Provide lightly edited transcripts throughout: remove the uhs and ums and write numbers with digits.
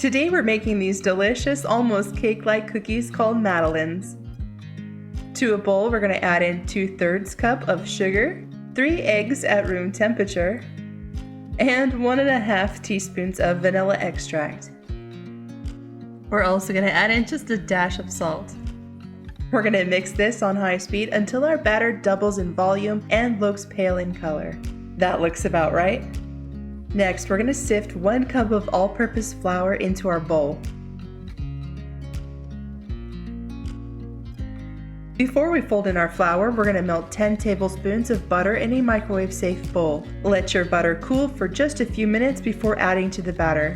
Today we're making these delicious, almost cake-like cookies called madeleines. To a bowl, we're going to add in 2/3 cup of sugar, 3 eggs at room temperature, and 1.5 teaspoons of vanilla extract. We're also going to add in just a dash of salt. We're going to mix this on high speed until our batter doubles in volume and looks pale in color. That looks about right. Next, we're going to sift 1 cup of all-purpose flour into our bowl. Before we fold in our flour, we're going to melt 10 tablespoons of butter in a microwave-safe bowl. Let your butter cool for just a few minutes before adding to the batter.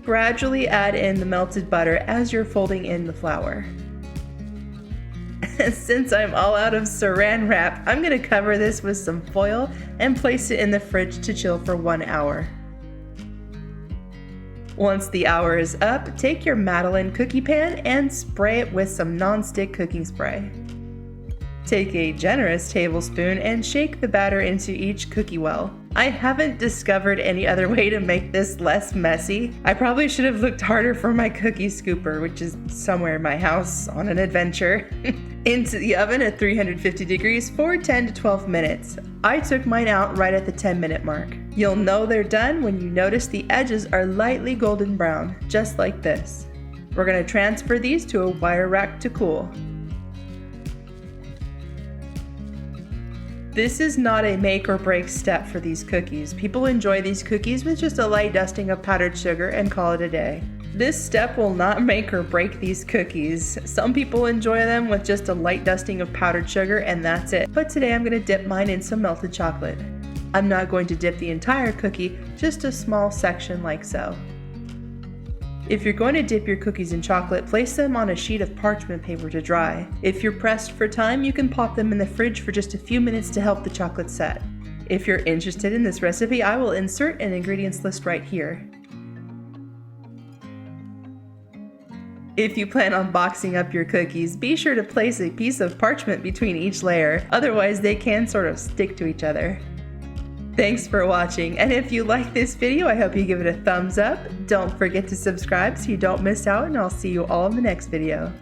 Gradually add in the melted butter as you're folding in the flour. Since I'm all out of saran wrap, I'm going to cover this with some foil and place it in the fridge to chill for 1 hour. Once the hour is up, take your Madeleine cookie pan and spray it with some non-stick cooking spray. Take a generous tablespoon and shake the batter into each cookie well. I haven't discovered any other way to make this less messy. I probably should have looked harder for my cookie scooper, which is somewhere in my house on an adventure. Into the oven at 350 degrees for 10 to 12 minutes. I took mine out right at the 10-minute mark. You'll know they're done when you notice the edges are lightly golden brown, just like this. We're going to transfer these to a wire rack to cool. This is not a make or break step for these cookies. People enjoy these cookies with just a light dusting of powdered sugar and call it a day. This step will not make or break these cookies. Some people enjoy them with just a light dusting of powdered sugar and that's it. But today I'm going to dip mine in some melted chocolate. I'm not going to dip the entire cookie, just a small section like so. If you're going to dip your cookies in chocolate, place them on a sheet of parchment paper to dry. If you're pressed for time, you can pop them in the fridge for just a few minutes to help the chocolate set. If you're interested in this recipe, I will insert an ingredients list right here. If you plan on boxing up your cookies, be sure to place a piece of parchment between each layer, otherwise they can sort of stick to each other. Thanks for watching, and if you like this video, I hope you give it a thumbs up. Don't forget to subscribe so you don't miss out, and I'll see you all in the next video.